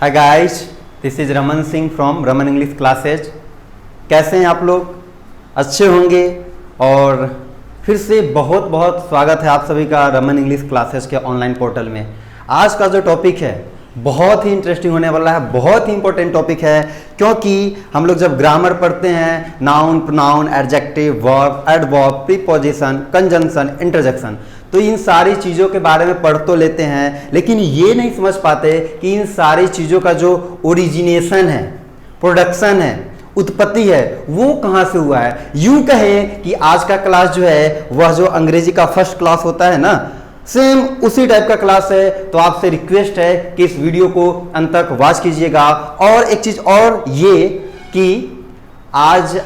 Hi guys, this is Raman Singh from Raman English classes. कैसे हैं आप लोग? अच्छे होंगे। और फिर से बहुत बहुत स्वागत है आप सभी का रमन इंग्लिश क्लासेज के ऑनलाइन पोर्टल में। आज का जो टॉपिक है बहुत ही इंटरेस्टिंग होने वाला है, बहुत ही इंपॉर्टेंट टॉपिक है, क्योंकि हम लोग जब ग्रामर पढ़ते हैं, noun, pronoun, adjective, verb, adverb, preposition, conjunction, interjection, तो इन सारी चीज़ों के बारे में पढ़ तो लेते हैं, लेकिन ये नहीं समझ पाते कि इन सारी चीज़ों का जो ओरिजिनेशन है, प्रोडक्शन है, उत्पत्ति है, वो कहाँ से हुआ है। यूं कहें कि आज का क्लास जो है वह जो अंग्रेजी का फर्स्ट क्लास होता है ना, सेम उसी टाइप का क्लास है। तो आपसे रिक्वेस्ट है कि इस वीडियो को अंत तक वॉच कीजिएगा। और एक चीज और ये कि आज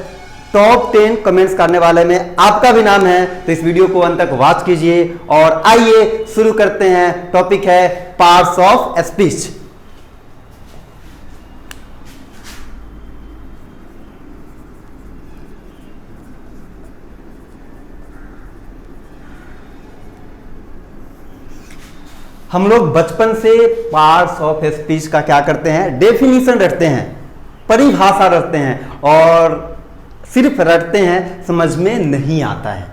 टॉप 10 कमेंट्स करने वाले में आपका भी नाम है, तो इस वीडियो को अंत तक वॉच कीजिए। और आइए शुरू करते हैं। टॉपिक है पार्ट्स ऑफ स्पीच। हम लोग बचपन से पार्ट्स ऑफ स्पीच का क्या करते हैं, डेफिनेशन रटते हैं, परिभाषा रटते हैं, और सिर्फ रटते हैं, समझ में नहीं आता है।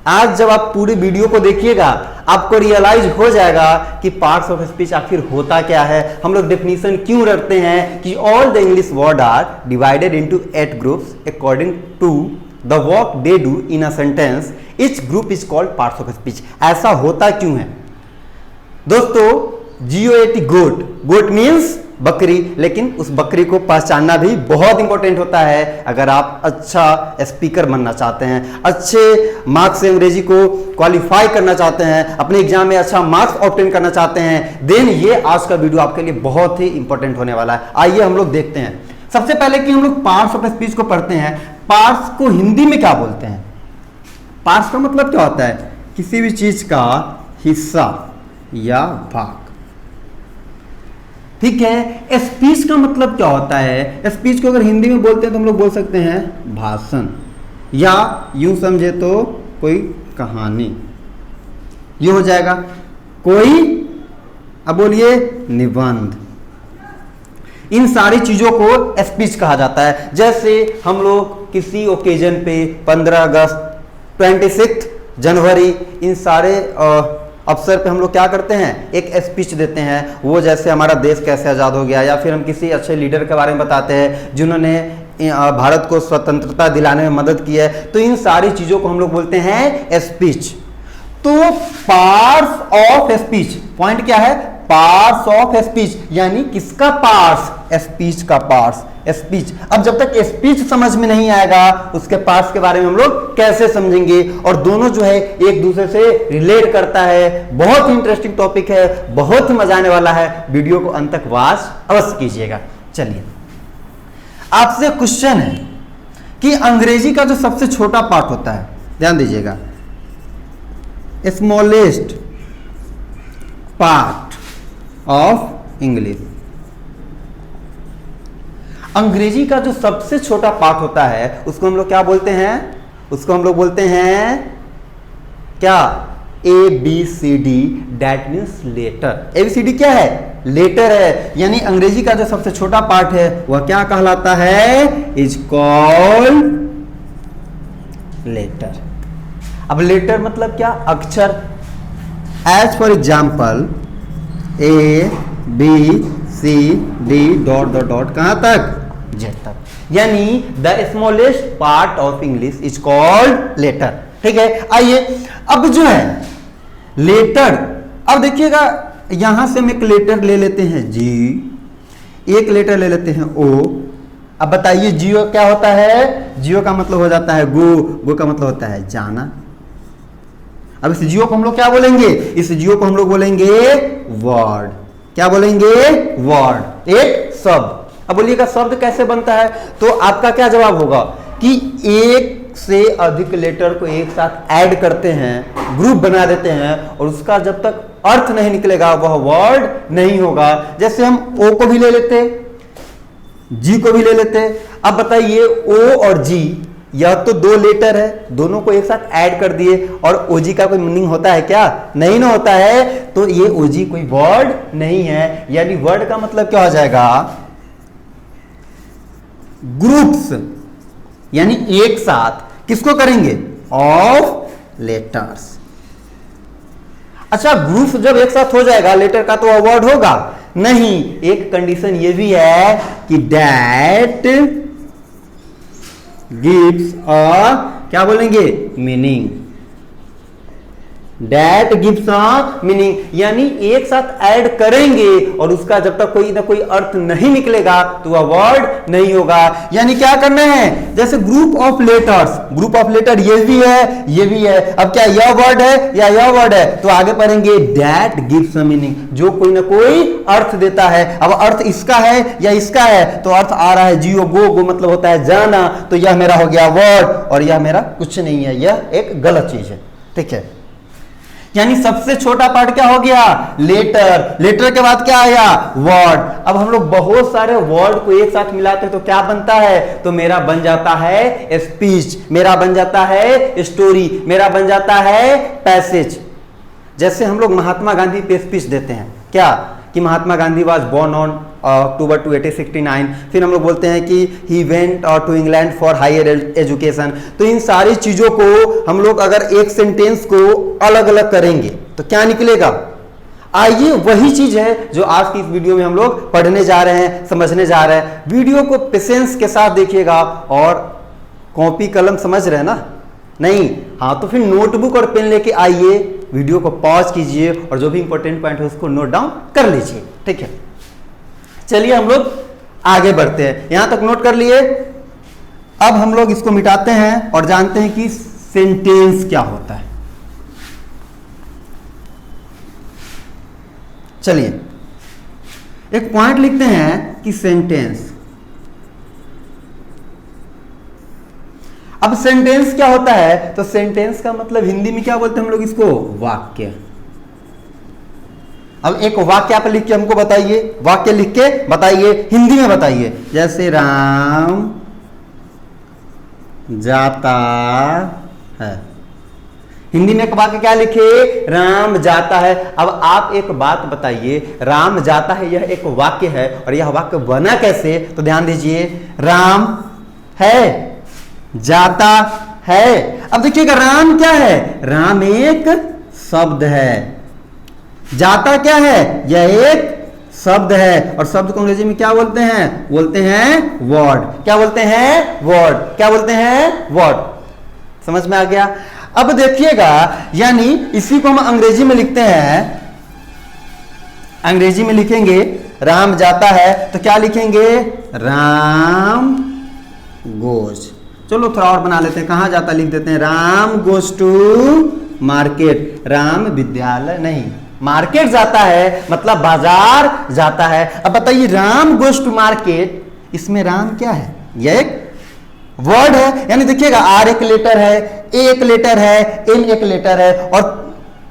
आज जब आप पूरी वीडियो को देखिएगा आपको रियलाइज हो जाएगा कि पार्ट्स ऑफ स्पीच आखिर होता क्या है, हम लोग डेफिनेशन क्यों रटते हैं कि all the English word are divided into 8 groups according to the work they do in a sentence, each group is called parts of speech. ऐसा होता क्यों है दोस्तों? GOAT, गोट, गोट मीन्स बकरी, लेकिन उस बकरी को पहचानना भी बहुत इंपॉर्टेंट होता है। अगर आप अच्छा स्पीकर बनना चाहते हैं, अच्छे मार्क्स से अंग्रेजी को क्वालिफाई करना चाहते हैं, अपने एग्जाम में अच्छा मार्क्स ऑब्टेन करना चाहते हैं, देन ये आज का वीडियो आपके लिए बहुत ही इंपॉर्टेंट होने वाला है। आइए हम लोग देखते हैं। सबसे पहले कि हम लोग पार्ट्स ऑफ स्पीच को पढ़ते हैं, पार्ट्स को हिंदी में क्या बोलते हैं? पार्ट्स का मतलब क्या होता है? किसी भी चीज का हिस्सा या भाग। ठीक है। स्पीच का मतलब क्या होता है? स्पीच को अगर हिंदी में बोलते हैं तो हम लोग बोल सकते हैं भाषण, या यूं समझे तो कोई कहानी, ये हो जाएगा। कोई, अब बोलिए, निबंध। इन सारी चीजों को स्पीच कहा जाता है। जैसे हम लोग किसी ओकेजन पे 15 अगस्त, 26 जनवरी, इन सारे अवसर पे हम लोग क्या करते हैं, एक स्पीच देते हैं। वो जैसे हमारा देश कैसे आज़ाद हो गया, या फिर हम किसी अच्छे लीडर के बारे में बताते हैं जिन्होंने भारत को स्वतंत्रता दिलाने में मदद की है। तो इन सारी चीज़ों को हम लोग बोलते हैं स्पीच। तो पार्ट्स ऑफ स्पीच, पॉइंट क्या है? पार्ट्स ऑफ स्पीच, यानी किसका पार्ट्स? स्पीच का पार्ट्स, स्पीच। अब जब तक स्पीच समझ में नहीं आएगा, उसके पार्ट्स के बारे में हम लोग कैसे समझेंगे? और दोनों जो है एक दूसरे से रिलेट करता है। बहुत ही इंटरेस्टिंग टॉपिक है, बहुत ही मजा आने वाला है। वीडियो को अंत तक वॉच अवश्य कीजिएगा। चलिए, आपसे क्वेश्चन है कि अंग्रेजी का जो सबसे छोटा पार्ट होता है, ध्यान दीजिएगा, स्मॉलेस्ट पार्ट ऑफ इंग्लिश। अंग्रेजी का जो सबसे छोटा पार्ट होता है उसको हम लोग क्या बोलते हैं? उसको हम लोग बोलते हैं क्या? ABCD, that means letter. ABCD क्या है? लेटर है। यानी अंग्रेजी का जो सबसे छोटा पार्ट है वह क्या कहलाता है? Is called letter. अब लेटर मतलब क्या? अक्षर। As for example ABCD dot dot dot, कहां तक? जेड तक। यानी the smallest part of English is called letter. ठीक है। आइए अब जो है लेटर, अब देखिएगा यहां से हम एक लेटर ले लेते हैं G, एक लेटर ले लेते हैं O। अब बताइए जियो क्या होता है? जियो का मतलब हो जाता है गो, गो का मतलब होता है जाना। अब इस जियो को हम लोग क्या बोलेंगे? इस जियो को हम लोग बोलेंगे वर्ड। क्या बोलेंगे? वर्ड, एक शब्द। अब बोलिएगा शब्द कैसे बनता है? तो आपका क्या जवाब होगा कि एक से अधिक लेटर को एक साथ ऐड करते हैं, ग्रुप बना देते हैं, और उसका जब तक अर्थ नहीं निकलेगा वह वर्ड नहीं होगा। जैसे हम ओ को भी ले लेते, जी को भी ले लेते। अब बताइए ओ और जी यह तो दो लेटर है, दोनों को एक साथ ऐड कर दिए, और ओजी का कोई मीनिंग होता है क्या? नहीं ना होता है। तो ये ओजी कोई वर्ड नहीं है, यानी वर्ड का मतलब क्या हो जाएगा? ग्रुप्स, यानी एक साथ किसको करेंगे? Of letters. अच्छा, ग्रुप्स जब एक साथ हो जाएगा लेटर का तो वह वर्ड होगा नहीं। एक कंडीशन ये भी है कि दैट गिव्स अ, क्या बोलेंगे? Meaning. That gives a meaning, यानी एक साथ ऐड करेंगे और उसका जब तक कोई ना कोई अर्थ नहीं निकलेगा तो वह वर्ड नहीं होगा। यानी क्या करना है? जैसे group of letters, group of letter ये भी है, ये भी है। अब क्या यह वर्ड है या यह वर्ड है? तो आगे पढ़ेंगे दैट गिव्स अ मीनिंग, जो कोई ना कोई अर्थ देता है। अब अर्थ इसका है या इसका है? तो अर्थ आ रहा है जियो, गो मतलब होता है जाना, तो यह मेरा हो गया वर्ड और यह मेरा कुछ नहीं है, यह एक गलत चीज है। ठीक है, यानी सबसे छोटा पार्ट क्या हो गया? लेटर। लेटर के बाद क्या आया? वर्ड। अब हम लोग बहुत सारे वर्ड को एक साथ मिलाते हैं तो क्या बनता है? तो मेरा बन जाता है स्पीच, मेरा बन जाता है स्टोरी, मेरा बन जाता है पैसेज। जैसे हम लोग महात्मा गांधी पे स्पीच देते हैं क्या कि Mahatma Gandhi was born on October 2, 1869। फिर हम लोग बोलते हैं कि he went to England for higher education. तो इन सारी चीजों को हम लोग अगर एक सेंटेंस को अलग अलग करेंगे तो क्या निकलेगा? आइए वही चीज है जो आज की इस वीडियो में हम लोग पढ़ने जा रहे हैं, समझने जा रहे हैं। वीडियो को पेशेंस के साथ देखिएगा। और कॉपी कलम समझ रहे हैं ना? नहीं? हाँ, तो फिर नोटबुक और पेन लेके आइए, वीडियो को पॉज कीजिए और जो भी इंपॉर्टेंट पॉइंट है उसको नोट डाउन कर लीजिए। ठीक है, चलिए हम लोग आगे बढ़ते हैं। यहां तक नोट कर लिए। अब हम लोग इसको मिटाते हैं और जानते हैं कि सेंटेंस क्या होता है। चलिए एक पॉइंट लिखते हैं कि सेंटेंस। अब सेंटेंस क्या होता है? तो सेंटेंस का मतलब हिंदी में क्या बोलते हैं हम लोग इसको? वाक्य। अब एक वाक्य आप लिख के हमको बताइए, वाक्य लिख के बताइए, हिंदी में बताइए। जैसे राम जाता है, हिंदी में एक वाक्य क्या लिखे? राम जाता है। अब आप एक बात बताइए, राम जाता है यह एक वाक्य है और यह वाक्य बना कैसे? तो ध्यान दीजिए, राम है, जाता है। अब देखिएगा, राम क्या है? राम एक शब्द है। जाता क्या है? यह एक शब्द है। और शब्द को अंग्रेजी में क्या बोलते हैं? बोलते हैं वर्ड। क्या बोलते हैं? वर्ड। क्या बोलते हैं? वर्ड। समझ में आ गया? अब देखिएगा, यानी इसी को हम अंग्रेजी में लिखते हैं। अंग्रेजी में लिखेंगे राम जाता है तो क्या लिखेंगे? राम गोज। चलो थोड़ा और बना लेते हैं, कहां जाता लिख देते हैं, Ram goes to market. Ram विद्यालय नहीं, मार्केट जाता है मतलब बाजार जाता है। अब बताइए, राम गोज टू मार्केट, इसमें राम क्या है? यह एक वर्ड है। यानी देखिएगा, आर एक लेटर है, ए एक लेटर है, एम एक लेटर है, और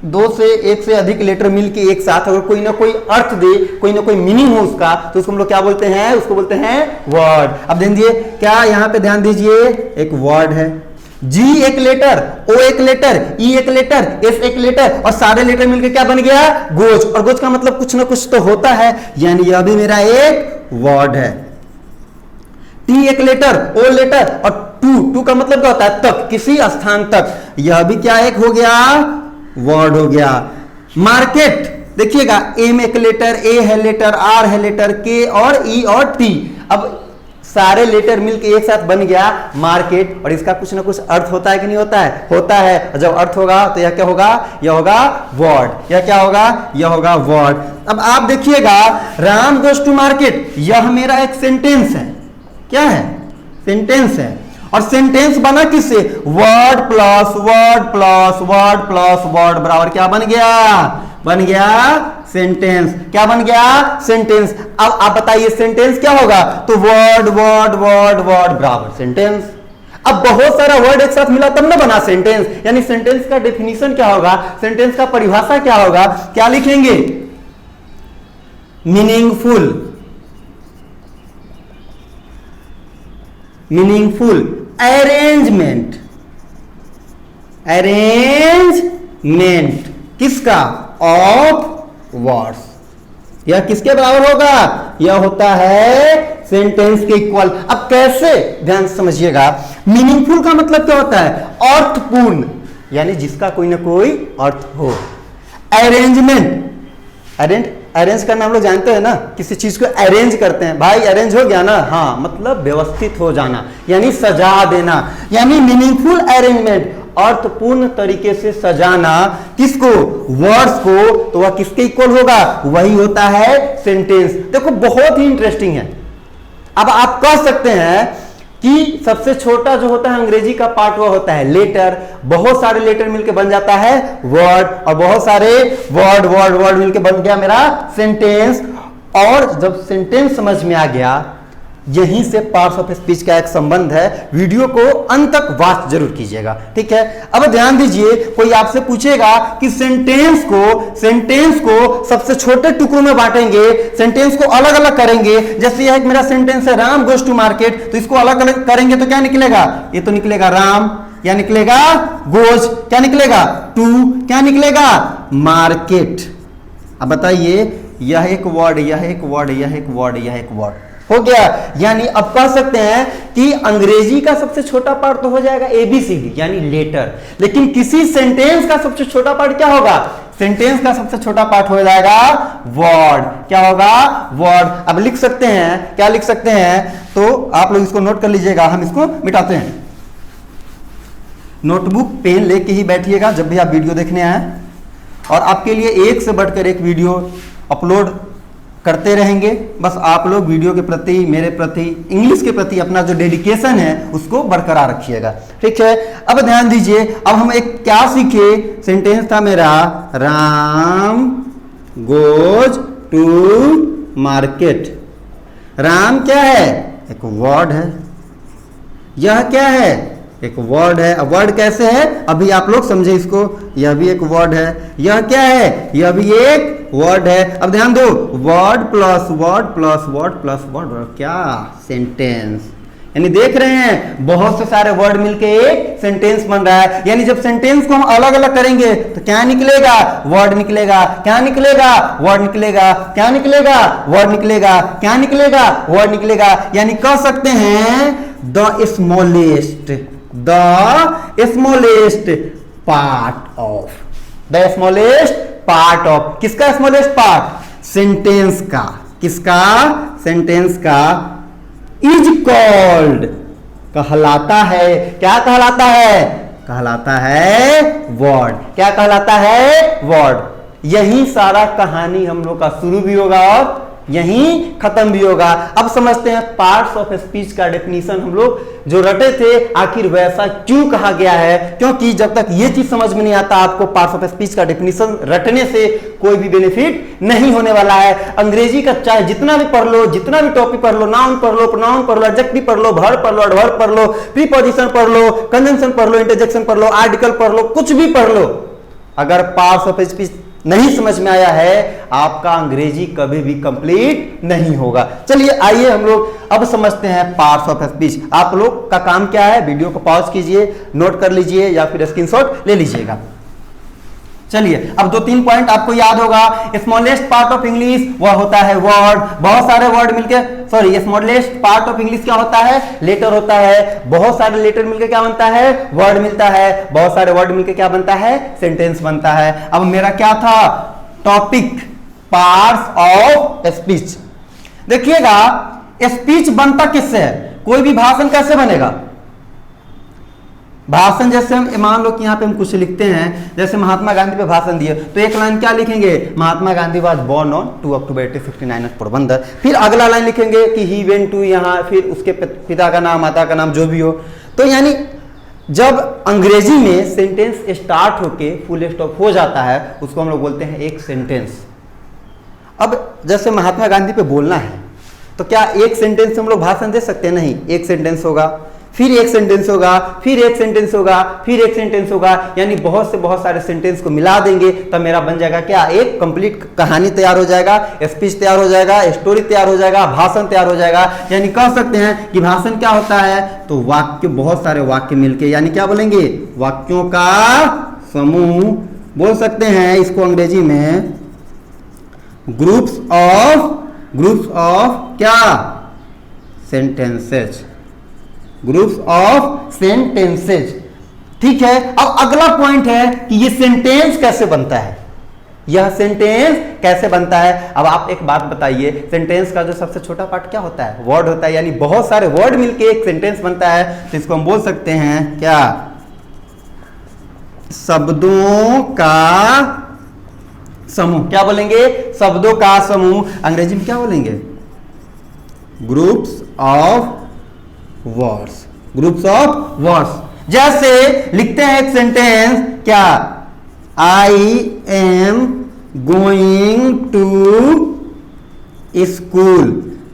दो से एक से अधिक लेटर मिलके एक साथ अगर कोई ना कोई अर्थ दे, कोई ना कोई मीनिंग हो उसका, तो उसको हम लोग क्या बोलते हैं? उसको बोलते हैं वर्ड। अब ध्यान दीजिए, क्या यहां पे ध्यान दीजिए, एक वर्ड है, जी एक लेटर, ओ एक लेटर, ई एक लेटर, एस एक लेटर, और सारे लेटर मिलकर क्या बन गया? गोज। और गोज का मतलब कुछ ना कुछ तो होता है, यानी यह भी मेरा एक वर्ड है। टी एक लेटर, ओ लेटर, और टू का मतलब क्या होता है? तक, किसी स्थान तक। यह भी क्या एक हो गया? वर्ड हो गया। मार्केट देखिएगा, एम एक लेटर, ए है लेटर, आर है लेटर, के और ई और टी। अब सारे लेटर मिलके एक साथ बन गया मार्केट। और इसका कुछ ना कुछ अर्थ होता है कि नहीं होता है? होता है। और जब अर्थ होगा तो यह क्या होगा? यह होगा वर्ड। यह क्या होगा? यह होगा वर्ड। अब आप देखिएगा, राम गोज टू मार्केट, यह मेरा एक सेंटेंस है। क्या है? सेंटेंस है। और सेंटेंस बना किससे? Word plus word plus word plus word बराबर क्या बन गया? बन गया सेंटेंस। क्या बन गया? सेंटेंस। अब आप बताइए सेंटेंस क्या होगा? तो वर्ड वर्ड वर्ड वर्ड बराबर सेंटेंस। अब बहुत सारा वर्ड एक साथ मिला तब ना बना सेंटेंस। यानी सेंटेंस का डेफिनेशन क्या होगा? सेंटेंस का परिभाषा क्या होगा? क्या लिखेंगे? मीनिंगफुल, मीनिंगफुल, अरेंजमेंट, अरेंजमेंट किसका? Of words. यह किसके बराबर होगा? यह होता है सेंटेंस के इक्वल। अब कैसे, ध्यान से समझिएगा। मीनिंगफुल का मतलब क्या होता है? अर्थपूर्ण, यानी जिसका कोई ना कोई अर्थ हो। अरेंजमेंट, अरेंज करना हम लोग जानते हैं ना, किसी चीज को अरेंज करते हैं, भाई अरेंज हो गया ना, हाँ मतलब व्यवस्थित हो जाना, यानी सजा देना, यानी मीनिंगफुल अरेंजमेंट, अर्थपूर्ण तरीके से सजाना। किसको? वर्ड्स को। तो वह किसके इक्वल होगा? वही होता है सेंटेंस। देखो बहुत ही इंटरेस्टिंग है। अब आप कह सकते हैं कि सबसे छोटा जो होता है अंग्रेजी का पार्ट वह होता है लेटर। बहुत सारे लेटर मिलकर बन जाता है वर्ड, और बहुत सारे वर्ड वर्ड वर्ड मिलकर बन गया मेरा सेंटेंस। और जब सेंटेंस समझ में आ गया, यहीं से पार्ट्स ऑफ स्पीच का एक संबंध है। वीडियो को अंत तक वॉच जरूर कीजिएगा, ठीक है। अब ध्यान दीजिए, कोई आपसे पूछेगा कि सेंटेंस को सबसे छोटे टुकड़ों में बांटेंगे, सेंटेंस को अलग अलग करेंगे। जैसे यह एक मेरा सेंटेंस है, राम गोज टू मार्केट, तो इसको अलग अलग करेंगे तो क्या निकलेगा? ये तो निकलेगा राम, या निकलेगा गोज, क्या निकलेगा? टू, क्या निकलेगा? मार्केट। अब बताइए, यह एक वर्ड, यह एक वर्ड, यह एक वर्ड, यह एक वर्ड हो गया। यानी अब कह सकते हैं कि अंग्रेजी का सबसे छोटा पार्ट तो हो जाएगा ABCD, यानी लेटर। लेकिन किसी सेंटेंस का सबसे छोटा पार्ट क्या होगा? सेंटेंस का सबसे छोटा पार्ट हो जाएगा वर्ड। क्या होगा? वर्ड। अब लिख सकते हैं, क्या लिख सकते हैं? तो आप लोग इसको नोट कर लीजिएगा, हम इसको मिटाते हैं। नोटबुक पेन लेके ही बैठिएगा जब भी आप वीडियो देखने आए, और आपके लिए एक से बढ़कर एक वीडियो अपलोड करते रहेंगे। बस आप लोग वीडियो के प्रति, मेरे प्रति, इंग्लिश के प्रति अपना जो डेडिकेशन है उसको बरकरार रखिएगा, ठीक है। अब ध्यान दीजिए, अब हम एक क्या सीखे? सेंटेंस था मेरा Ram goes to market. Ram क्या है? एक वर्ड है। यह क्या है? एक वर्ड है। अब वर्ड कैसे है अभी आप लोग समझे इसको। यह भी एक वर्ड है। यह क्या है? यह भी एक वर्ड है। अब ध्यान दो, word plus word plus word plus word, क्या? सेंटेंस। यानी देख रहे हैं बहुत से सारे वर्ड मिलके एक सेंटेंस बन रहा है। यानी जब सेंटेंस को हम अलग अलग करेंगे तो क्या निकलेगा? वर्ड निकलेगा। क्या निकलेगा? वर्ड निकलेगा। क्या निकलेगा? वर्ड निकलेगा। क्या निकलेगा? वर्ड निकलेगा। यानी कह सकते हैं the smallest part of, the smallest part of, किसका स्मॉलेस्ट पार्ट? सेंटेंस का। किसका? सेंटेंस का। इज कॉल्ड, कहलाता है। क्या कहलाता है? कहलाता है वर्ड। क्या कहलाता है? वर्ड। यही सारा कहानी हम लोग का शुरू भी होगा और यहीं खत्म भी होगा। अब समझते हैं पार्ट्स ऑफ स्पीच का डेफिनेशन हम लोग जो रटे थे, आखिर वैसा क्यों कहा गया है। क्योंकि जब तक ये चीज समझ में नहीं आता आपको पार्ट्स ऑफ स्पीच का डेफिनेशन रटने से कोई भी बेनिफिट नहीं होने वाला है। अंग्रेजी का चाहे जितना भी पढ़ लो, जितना भी टॉपिक पढ़ लो, नाउन पढ़ लो, प्रोनाउन पढ़ लो, एडजेक्टिव पढ़ लो, वर्ब पढ़ लो, एडवर्ब पढ़ लो, प्रीपोजिशन पढ़ लो, कंजंक्शन पढ़ लो, इंटरजेक्शन पढ़ लो, आर्टिकल पढ़ लो, कुछ भी पढ़ लो, अगर पार्ट्स ऑफ स्पीच नहीं समझ में आया है, आपका अंग्रेजी कभी भी कंप्लीट नहीं होगा। चलिए आइए हम लोग अब समझते हैं पार्ट्स ऑफ स्पीच। आप लोग का काम क्या है? वीडियो को पॉज कीजिए, नोट कर लीजिए या फिर स्क्रीनशॉट ले लीजिएगा। चलिए अब 2-3 पॉइंट आपको याद होगा। स्मॉलेस्ट पार्ट ऑफ इंग्लिश वह होता है वर्ड। बहुत सारे वर्ड मिलके, sorry, smallest part of English क्या होता है? लेटर होता है। बहुत सारे लेटर मिलके क्या बनता है? वर्ड मिलता है। बहुत सारे वर्ड मिलके क्या बनता है? सेंटेंस बनता है। अब मेरा क्या था टॉपिक? Parts of speech. देखिएगा स्पीच बनता किससे है? कोई भी भाषण कैसे बनेगा? भाषण जैसे हम मान लो कि यहाँ पे हम कुछ लिखते हैं, जैसे महात्मा गांधी पे भाषण दिए तो एक लाइन क्या लिखेंगे? Mahatma Gandhi was born on 2 October 1859 at Porbandar. फिर अगला लाइन लिखेंगे कि ही वेंट टू यहाँ, फिर उसके पिता का नाम, माता का नाम, जो भी हो। तो यानी जब अंग्रेजी में सेंटेंस स्टार्ट होके फुल स्टॉप हो जाता है उसको हम लोग बोलते हैं एक सेंटेंस। अब जैसे महात्मा गांधी पे बोलना है तो क्या एक सेंटेंस से हम लोग भाषण दे सकते हैं? नहीं, एक सेंटेंस होगा, फिर एक सेंटेंस होगा, फिर एक सेंटेंस होगा, फिर एक सेंटेंस होगा, यानी बहुत से बहुत सारे सेंटेंस को मिला देंगे तब मेरा बन जाएगा क्या, एक कंप्लीट कहानी तैयार हो जाएगा, स्पीच तैयार हो जाएगा, स्टोरी तैयार हो जाएगा, भाषण तैयार हो जाएगा। यानी कह सकते हैं कि भाषण क्या होता है, तो वाक्य, बहुत सारे वाक्य मिलके, यानी क्या बोलेंगे, वाक्यों का समूह बोल सकते हैं इसको अंग्रेजी में, ग्रुप्स ऑफ क्या, सेंटेंसेज, ग्रुप्स ऑफ सेंटेंसेज। ठीक है, अब अगला पॉइंट है कि ये सेंटेंस कैसे बनता है, यह सेंटेंस कैसे बनता है। अब आप एक बात बताइए, सेंटेंस का जो सबसे छोटा पार्ट क्या होता है, वर्ड होता है, यानी बहुत सारे वर्ड मिलके एक सेंटेंस बनता है, तो इसको हम बोल सकते हैं क्या, शब्दों का समूह। क्या बोलेंगे, शब्दों का समूह। अंग्रेजी में क्या बोलेंगे, groups of words, groups of words. जैसे लिखते हैं एक सेंटेंस, क्या, I am going to school.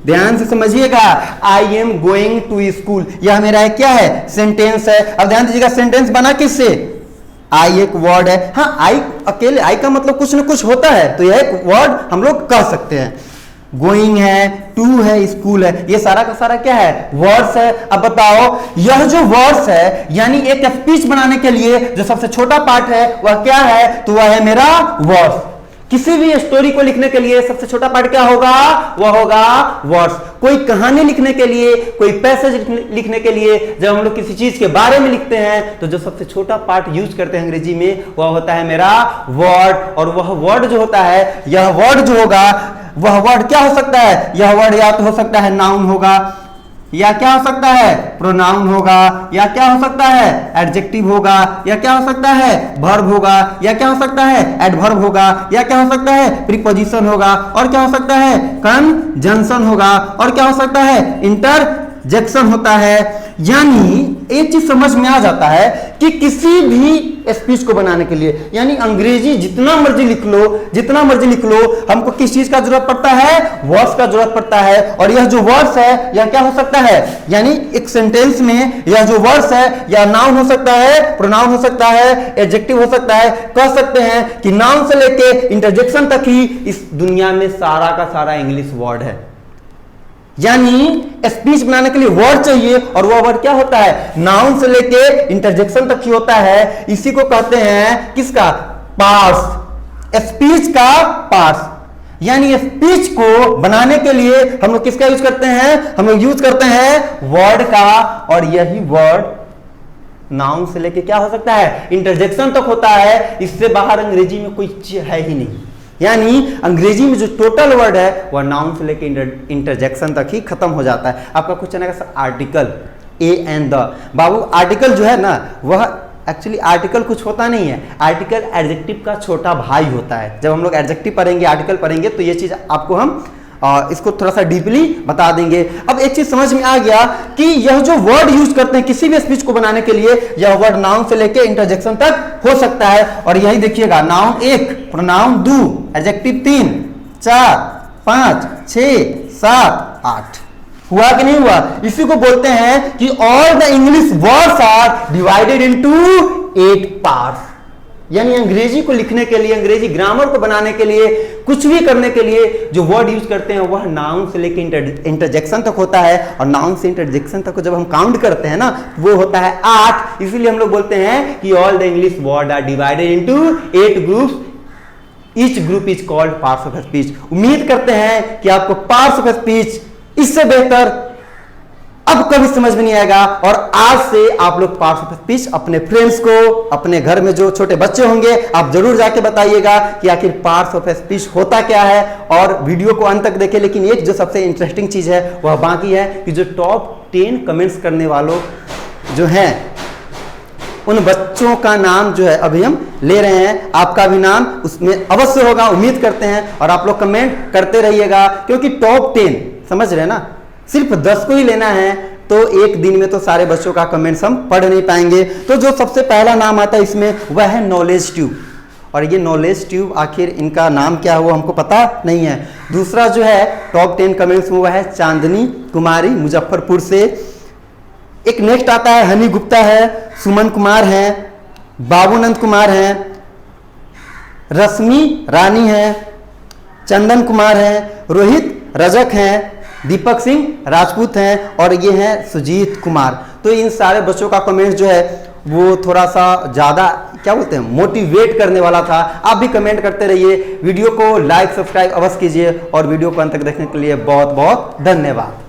ध्यान से समझिएगा, I am going to school, यह मेरा है क्या है, सेंटेंस है। अब ध्यान दीजिएगा, सेंटेंस बना किससे, आई एक वर्ड है, हाँ आई अकेले, आई का मतलब कुछ ना कुछ होता है, तो यह एक वर्ड हम लोग कह सकते हैं। गोइंग है, टू है, स्कूल है, ये सारा का सारा क्या है, वर्ड्स है। अब बताओ, यह जो वर्ड्स है, यानी एक स्पीच बनाने के लिए जो सबसे छोटा पार्ट है वह क्या है, तो वह है मेरा वर्ड्स। किसी भी स्टोरी को लिखने के लिए सबसे छोटा पार्ट क्या होगा, वह होगा वर्ड्स। कोई कहानी लिखने के लिए, कोई पैसेज लिखने के लिए, जब हम लोग किसी चीज के बारे में लिखते हैं तो जो सबसे छोटा पार्ट यूज करते हैं अंग्रेजी में, वह होता है मेरा वर्ड। और वह वर्ड जो होता है, यह वर्ड जो होगा, वह वर्ड क्या हो सकता है, यह वर्ड या तो हो सकता है नाउन होगा, या क्या हो सकता है, प्रोनाउन होगा, या क्या हो सकता है, एडजेक्टिव होगा, या क्या हो सकता है, वर्ब होगा, या क्या हो सकता है, एडवर्ब होगा, या क्या हो सकता है, प्रीपोजिशन होगा, और क्या हो सकता है, कंजंक्शन होगा, और क्या हो सकता है, इंटरजेक्शन होता है। यानी एक चीज समझ में आ जाता है कि किसी भी स्पीच को बनाने के लिए, यानी अंग्रेजी जितना मर्जी लिख लो, जितना मर्जी लिख लो, हमको किस चीज का जरूरत पड़ता है, वर्ड्स का जरूरत पड़ता है। और यह जो वर्ड्स है, यह क्या हो सकता है, यानी एक सेंटेंस में यह जो वर्ड्स है, यह नाउन हो सकता है, प्रोनाउन हो सकता है, एडजेक्टिव हो सकता है। कह सकते हैं कि नाउन से लेके इंटरजेक्शन तक ही इस दुनिया में सारा का सारा इंग्लिश वर्ड है। यानी स्पीच बनाने के लिए वर्ड चाहिए, और वह वर्ड क्या होता है, नाउन से लेके इंटरजेक्शन तक ही होता है। इसी को कहते हैं किसका, पार्ट्स, स्पीच का पार्ट्स। यानी स्पीच को बनाने के लिए हम लोग किसका यूज करते हैं, हम लोग यूज करते हैं वर्ड का, और यही वर्ड नाउन से लेके क्या हो सकता है, इंटरजेक्शन तक होता है। इससे बाहर अंग्रेजी में कोई चीज है ही नहीं। यानी अंग्रेजी में जो टोटल वर्ड है वह नाउन से लेके इंटरजेक्शन तक ही खत्म हो जाता है। आपका क्वेश्चन है article, A and the. Babu article जो है ना, वह एक्चुअली आर्टिकल कुछ होता नहीं है, आर्टिकल एडजेक्टिव का छोटा भाई होता है। जब हम लोग एडजेक्टिव पढ़ेंगे, आर्टिकल पढ़ेंगे, तो ये चीज आपको हम इसको थोड़ा सा डीपली बता देंगे। अब एक चीज समझ में आ गया कि यह जो वर्ड यूज करते हैं किसी भी स्पीच को बनाने के लिए, यह वर्ड नाउन से लेके इंटरजेक्शन तक हो सकता है। और यही देखिएगा, नाउन 1, प्रोनाउन 2, एडजेक्टिव 3, 4, 5, 6, 7, 8। हुआ कि नहीं हुआ? इसी को बोलते हैं कि all the English words are divided into 8 parts. यानी अंग्रेजी को लिखने के लिए, अंग्रेजी ग्रामर को बनाने के लिए, कुछ भी करने के लिए जो वर्ड यूज करते हैं वह नाउन से लेकर इंटरजेक्शन तक होता है। और नाउन से इंटरजेक्शन तक को जब हम काउंट करते हैं ना, वो होता है 8। इसीलिए हम लोग बोलते हैं कि all the English word are divided into 8 groups, each group is called parts of speech. उम्मीद करते हैं कि आपको पार्ट्स ऑफ स्पीच इससे बेहतर अब कभी समझ में नहीं आएगा। और आज से आप लोग पार्ट्स ऑफ स्पीच अपने फ्रेंड्स को, अपने घर में जो छोटे बच्चे होंगे, आप जरूर जाके बताइएगा कि आखिर पार्ट्स ऑफ स्पीच होता क्या है। और वीडियो को अंत तक देखें। लेकिन एक जो सबसे इंटरेस्टिंग चीज है वह बाकी है कि जो टॉप 10 कमेंट्स करने वालों जो हैं, उन बच्चों का नाम जो है अभी हम ले रहे हैं। आपका भी नाम उसमें अवश्य होगा, उम्मीद करते हैं। और आप लोग कमेंट करते रहिएगा, क्योंकि टॉप 10 समझ रहे हैं ना, सिर्फ 10 को ही लेना है, तो एक दिन में तो सारे बच्चों का कमेंट्स हम पढ़ नहीं पाएंगे। तो जो सबसे पहला नाम आता है इसमें वह है नॉलेज ट्यूब। और ये नॉलेज ट्यूब आखिर इनका नाम क्या हुआ हमको पता नहीं है। दूसरा जो है टॉप 10 कमेंट्स में वह है चांदनी कुमारी मुजफ्फरपुर से। एक नेक्स्ट आता है हनी गुप्ता है, सुमन कुमार हैं, बाबूनंद कुमार हैं, रश्मि रानी है, चंदन कुमार हैं, रोहित रजक हैं, दीपक सिंह राजपूत हैं और ये हैं सुजीत कुमार। तो इन सारे बच्चों का कमेंट जो है वो थोड़ा सा ज़्यादा क्या बोलते हैं मोटिवेट करने वाला था। आप भी कमेंट करते रहिए, वीडियो को लाइक सब्सक्राइब अवश्य कीजिए और वीडियो को अंत तक देखने के लिए बहुत बहुत धन्यवाद।